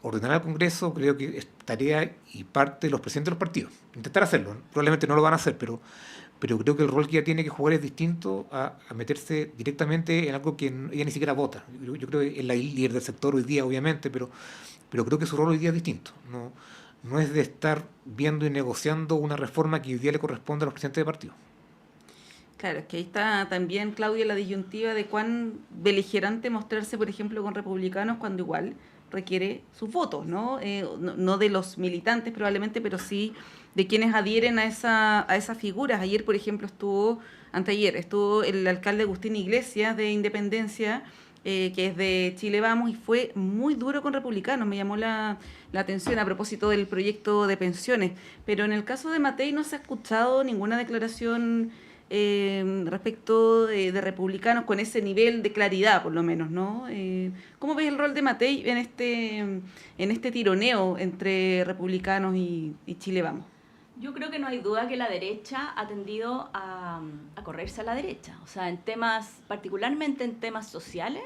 ordenar al Congreso creo que es tarea y parte de los presidentes de los partidos. Intentar hacerlo, probablemente no lo van a hacer, pero creo que el rol que ella tiene que jugar es distinto a meterse directamente en algo que ella ni siquiera vota. Yo creo que es la líder del sector hoy día, obviamente, pero creo que su rol hoy día es distinto. No es de estar viendo y negociando una reforma que hoy día le corresponde a los presidentes de partido. Claro, es que ahí está también, Claudia, la disyuntiva de cuán beligerante mostrarse, por ejemplo, con republicanos cuando igual requiere sus votos, ¿no? No de los militantes probablemente, pero sí de quienes adhieren a esas figuras. Ayer, por ejemplo, anteayer estuvo el alcalde Agustín Iglesias de Independencia, que es de Chile Vamos, y fue muy duro con republicanos. Me llamó la atención a propósito del proyecto de pensiones. Pero en el caso de Matei no se ha escuchado ninguna declaración respecto de republicanos con ese nivel de claridad, por lo menos, ¿no? ¿Cómo ves el rol de Matei en este tironeo entre republicanos y Chile Vamos? Yo creo que no hay duda que la derecha ha tendido a correrse a la derecha, o sea, particularmente en temas sociales,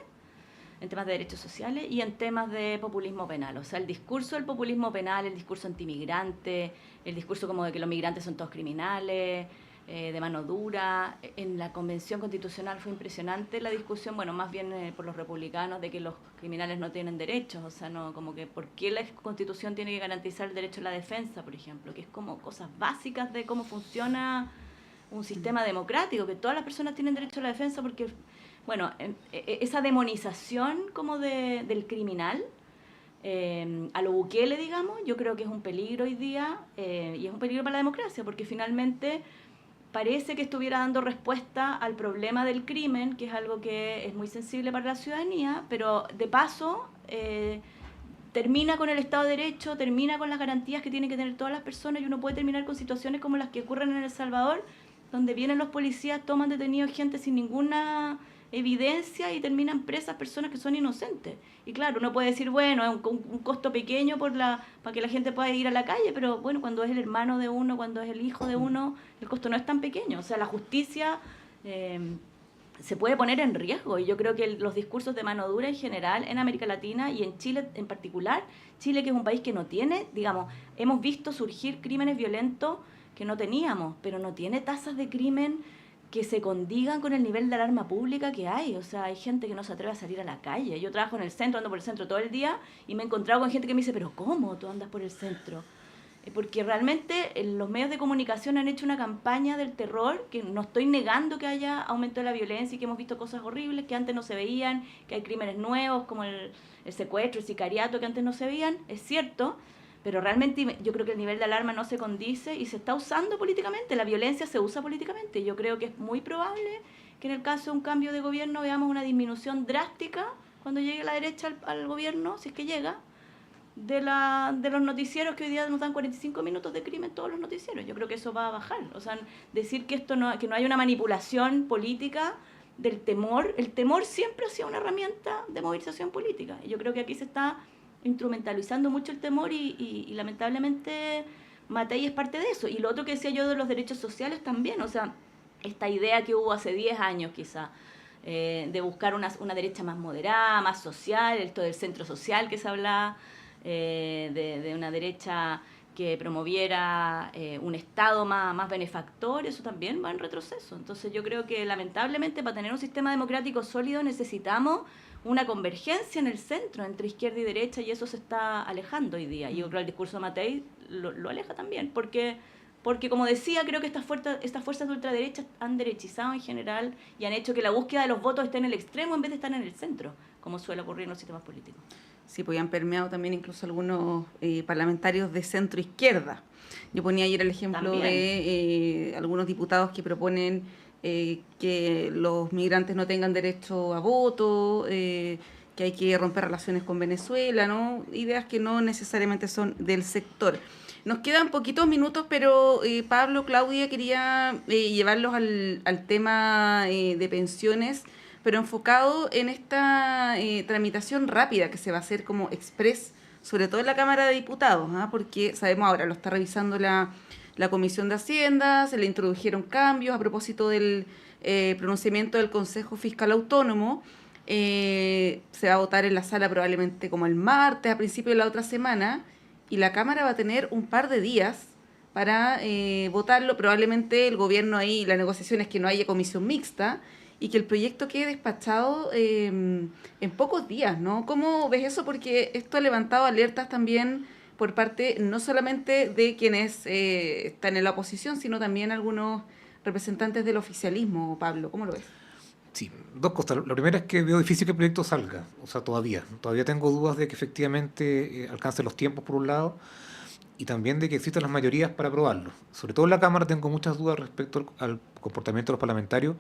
en temas de derechos sociales y en temas de populismo penal. O sea, el discurso del populismo penal, el discurso antimigrante, el discurso como de que los migrantes son todos criminales, de mano dura. En la Convención Constitucional fue impresionante la discusión, bueno, más bien por los republicanos, de que los criminales no tienen derechos, o sea, no, como que ¿por qué la Constitución tiene que garantizar el derecho a la defensa, por ejemplo? Que es como cosas básicas de cómo funciona un sistema democrático, que todas las personas tienen derecho a la defensa, porque, bueno, esa demonización como del criminal, a lo Bukele, digamos, yo creo que es un peligro hoy día, y es un peligro para la democracia, porque finalmente parece que estuviera dando respuesta al problema del crimen, que es algo que es muy sensible para la ciudadanía, pero de paso termina con el Estado de Derecho, termina con las garantías que tienen que tener todas las personas, y uno puede terminar con situaciones como las que ocurren en El Salvador, donde vienen los policías, toman detenidos gente sin ninguna evidencia y terminan presas personas que son inocentes. Y claro, uno puede decir, bueno, es un costo pequeño para que la gente pueda ir a la calle, pero bueno, cuando es el hermano de uno, cuando es el hijo de uno, el costo no es tan pequeño. O sea, la justicia se puede poner en riesgo, y yo creo que los discursos de mano dura en general en América Latina y en Chile en particular, Chile que es un país que no tiene, digamos, hemos visto surgir crímenes violentos que no teníamos, pero no tiene tasas de crimen que se condigan con el nivel de alarma pública que hay. O sea, hay gente que no se atreve a salir a la calle. Yo trabajo en el centro, ando por el centro todo el día y me he encontrado con gente que me dice, pero ¿cómo tú andas por el centro? Porque realmente los medios de comunicación han hecho una campaña del terror, que no estoy negando que haya aumento de la violencia y que hemos visto cosas horribles que antes no se veían, que hay crímenes nuevos como el secuestro, el sicariato que antes no se veían, es cierto, pero realmente yo creo que el nivel de alarma no se condice y se está usando políticamente, la violencia se usa políticamente. Yo creo que es muy probable que en el caso de un cambio de gobierno veamos una disminución drástica cuando llegue la derecha al gobierno, si es que llega, de los noticieros que hoy día nos dan 45 minutos de crimen todos los noticieros. Yo creo que eso va a bajar. O sea, decir que que no hay una manipulación política del temor, el temor siempre ha sido una herramienta de movilización política. Y yo creo que aquí se está instrumentalizando mucho el temor y lamentablemente Matei es parte de eso. Y lo otro que decía yo de los derechos sociales también, o sea, esta idea que hubo hace 10 años quizá, de buscar una derecha más moderada, más social, esto del centro social que se hablaba, de una derecha que promoviera un Estado más benefactor, eso también va en retroceso. Entonces yo creo que lamentablemente para tener un sistema democrático sólido necesitamos una convergencia en el centro entre izquierda y derecha, y eso se está alejando hoy día. Y yo creo que el discurso de Matei lo aleja también, porque como decía, creo que estas fuerzas de ultraderecha han derechizado en general y han hecho que la búsqueda de los votos esté en el extremo en vez de estar en el centro, como suele ocurrir en los sistemas políticos. Sí, pues han permeado también incluso algunos parlamentarios de centro-izquierda. Yo ponía ayer el ejemplo también de algunos diputados que proponen que los migrantes no tengan derecho a voto, que hay que romper relaciones con Venezuela, ¿no? Ideas que no necesariamente son del sector. Nos quedan poquitos minutos, pero Pablo, Claudia, quería llevarlos al tema de pensiones, pero enfocado en esta tramitación rápida que se va a hacer como express, sobre todo en la Cámara de Diputados, ¿ah? Porque sabemos ahora, lo está revisando la Comisión de Hacienda, se le introdujeron cambios a propósito del pronunciamiento del Consejo Fiscal Autónomo. Se va a votar en la sala probablemente como el martes, a principios de la otra semana, y la Cámara va a tener un par de días para votarlo. Probablemente el gobierno ahí, la negociación es que no haya comisión mixta y que el proyecto quede despachado en pocos días, ¿no? ¿Cómo ves eso? Porque esto ha levantado alertas también por parte no solamente de quienes están en la oposición, sino también algunos representantes del oficialismo. Pablo, ¿cómo lo ves? Sí, dos cosas. La primera es que veo difícil que el proyecto salga, o sea, todavía tengo dudas de que efectivamente alcance los tiempos por un lado, y también de que existan las mayorías para aprobarlo. Sobre todo en la Cámara tengo muchas dudas respecto al comportamiento de los parlamentarios,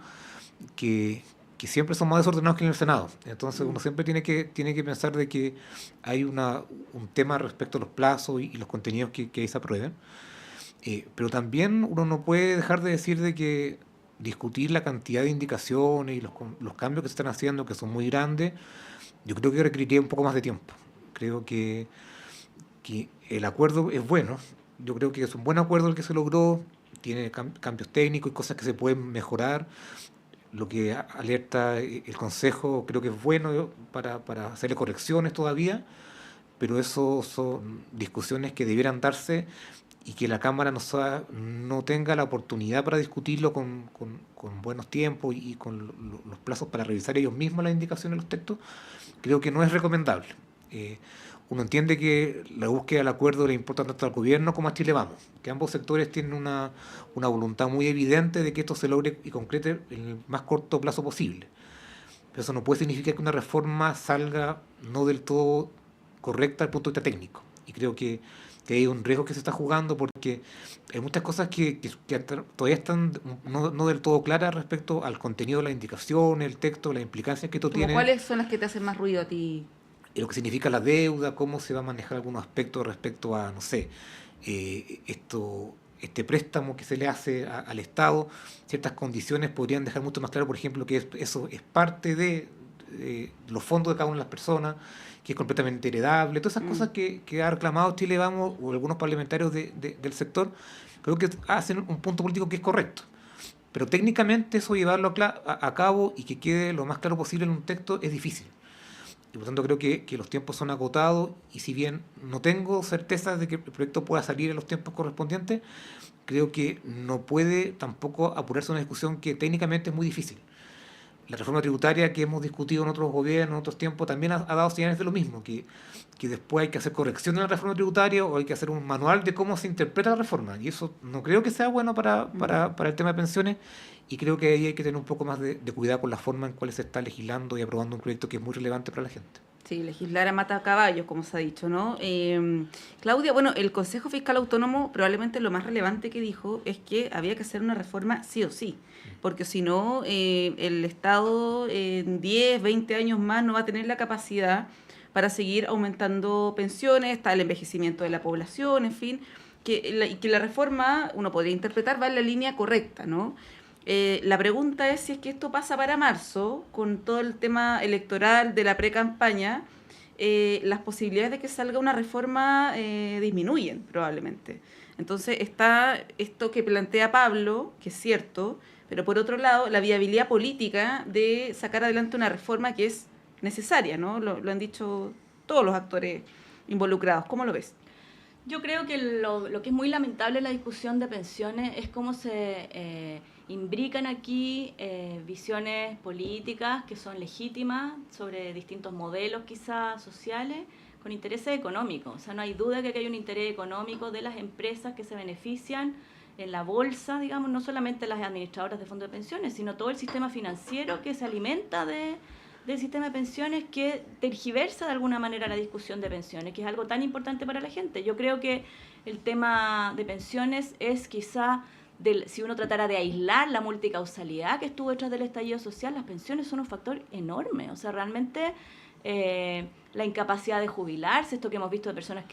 que siempre son más desordenados que en el Senado. Entonces uno siempre tiene que pensar de que hay un tema respecto a los plazos y los contenidos que ahí se aprueben. Pero también uno no puede dejar de decir de que discutir la cantidad de indicaciones y los cambios que se están haciendo, que son muy grandes, yo creo que requeriría un poco más de tiempo. Creo que el acuerdo es bueno. Yo creo que es un buen acuerdo el que se logró. Tiene cambios técnicos y cosas que se pueden mejorar. Lo que alerta el Consejo creo que es bueno para hacerle correcciones todavía, pero eso son discusiones que debieran darse y que la Cámara no tenga la oportunidad para discutirlo con buenos tiempos y con los plazos para revisar ellos mismos las indicaciones de los textos, creo que no es recomendable. Uno entiende que la búsqueda del acuerdo le importa tanto al gobierno como a Chile Vamos, que ambos sectores tienen una voluntad muy evidente de que esto se logre y concrete en el más corto plazo posible. Pero eso no puede significar que una reforma salga no del todo correcta desde el punto de vista técnico. Y creo que hay un riesgo que se está jugando porque hay muchas cosas que todavía están no del todo claras respecto al contenido de las indicaciones, el texto, las implicancias que esto tiene. ¿Cuáles son las que te hacen más ruido a ti? Lo que significa la deuda, cómo se va a manejar algunos aspectos respecto a, no sé, este préstamo que se le hace al Estado. Ciertas condiciones podrían dejar mucho más claro, por ejemplo, que eso es parte de los fondos de cada una de las personas, que es completamente heredable. Todas esas cosas que ha reclamado Chile Vamos o algunos parlamentarios del sector, creo que hacen un punto político que es correcto. Pero técnicamente eso llevarlo a cabo y que quede lo más claro posible en un texto es difícil. y por tanto creo que los tiempos son acotados, y si bien no tengo certeza de que el proyecto pueda salir en los tiempos correspondientes, creo que no puede tampoco apurarse una discusión que técnicamente es muy difícil. La reforma tributaria que hemos discutido en otros gobiernos, en otros tiempos, también ha dado señales de lo mismo, que después hay que hacer corrección de la reforma tributaria o hay que hacer un manual de cómo se interpreta la reforma. Y eso no creo que sea bueno para el tema de pensiones, y creo que ahí hay que tener un poco más de cuidado con la forma en cual se está legislando y aprobando un proyecto que es muy relevante para la gente. Sí, legislar a mata caballos, como se ha dicho, ¿no? Claudia, bueno, el Consejo Fiscal Autónomo probablemente lo más relevante que dijo es que había que hacer una reforma sí o sí, porque si no, el Estado en 10, 20 años más no va a tener la capacidad para seguir aumentando pensiones, está el envejecimiento de la población, en fin, y que la reforma, uno podría interpretar, va en la línea correcta, ¿no? La pregunta es si es que esto pasa para marzo, con todo el tema electoral de la pre-campaña, las posibilidades de que salga una reforma disminuyen probablemente. Entonces está esto que plantea Pablo, que es cierto, pero por otro lado la viabilidad política de sacar adelante una reforma que es necesaria, ¿no? Lo han dicho todos los actores involucrados. ¿Cómo lo ves? Yo creo que lo que es muy lamentable en la discusión de pensiones es cómo se imbrican aquí visiones políticas que son legítimas sobre distintos modelos quizás sociales con intereses económicos. O sea, no hay duda que aquí hay un interés económico de las empresas que se benefician en la bolsa, digamos, no solamente las administradoras de fondos de pensiones, sino todo el sistema financiero que se alimenta del sistema de pensiones, que tergiversa de alguna manera la discusión de pensiones, que es algo tan importante para la gente. Yo creo que el tema de pensiones es quizá, si uno tratara de aislar la multicausalidad que estuvo detrás del estallido social, las pensiones son un factor enorme. O sea, realmente la incapacidad de jubilarse, esto que hemos visto de personas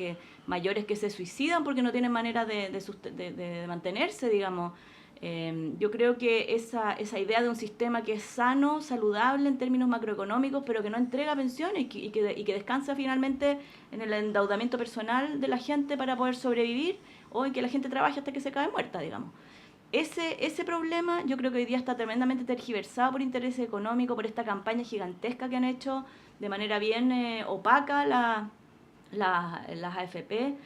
mayores que se suicidan porque no tienen manera de mantenerse, digamos. Yo creo que esa idea de un sistema que es sano, saludable en términos macroeconómicos, pero que no entrega pensiones y que descansa finalmente en el endeudamiento personal de la gente para poder sobrevivir, o en que la gente trabaje hasta que se cae muerta, digamos. Ese problema yo creo que hoy día está tremendamente tergiversado por intereses económicos, por esta campaña gigantesca que han hecho de manera bien opaca las AFP,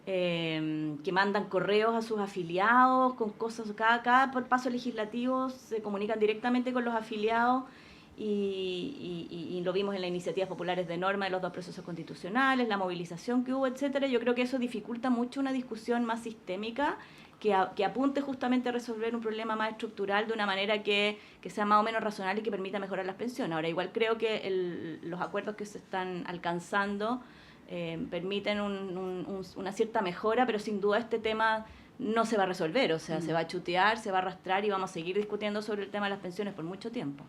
que mandan correos a sus afiliados con cosas, cada paso legislativo se comunican directamente con los afiliados, y lo vimos en las iniciativas populares de norma de los 2 procesos constitucionales, la movilización que hubo, etcétera. Yo creo que eso dificulta mucho una discusión más sistémica que apunte justamente a resolver un problema más estructural de una manera que sea más o menos razonable y que permita mejorar las pensiones. Ahora, igual creo que los acuerdos que se están alcanzando permiten una cierta mejora, pero sin duda este tema no se va a resolver, o sea, se va a chutear, se va a arrastrar y vamos a seguir discutiendo sobre el tema de las pensiones por mucho tiempo.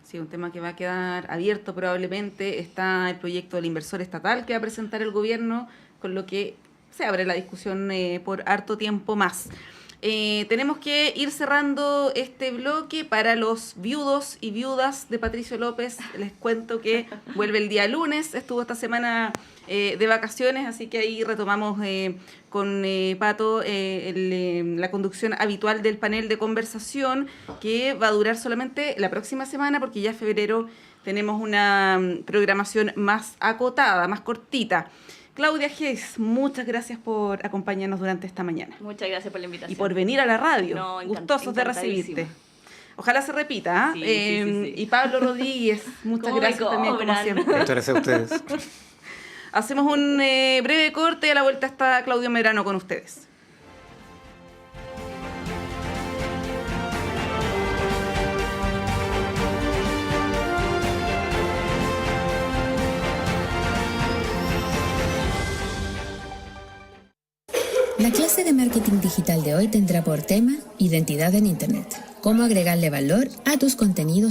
Sí, un tema que va a quedar abierto probablemente. Está el proyecto del inversor estatal que va a presentar el gobierno, con lo que se abre la discusión por harto tiempo más. Tenemos que ir cerrando este bloque. Para los viudos y viudas de Patricio López, les cuento que vuelve el día lunes, estuvo esta semana de vacaciones, así que ahí retomamos con Pato la conducción habitual del panel de conversación, que va a durar solamente la próxima semana, porque ya en febrero tenemos una programación más acotada, más cortita. Claudia Geis, muchas gracias por acompañarnos durante esta mañana. Muchas gracias por la invitación. Y por venir a la radio. No, gustosos de recibirte. Ojalá se repita. Sí, sí. Y Pablo Rodríguez, muchas gracias también, como siempre. Muchas gracias a ustedes. Hacemos un breve corte y a la vuelta está Claudio Medrano con ustedes. La clase de marketing digital de hoy tendrá por tema identidad en Internet. Cómo agregarle valor a tus contenidos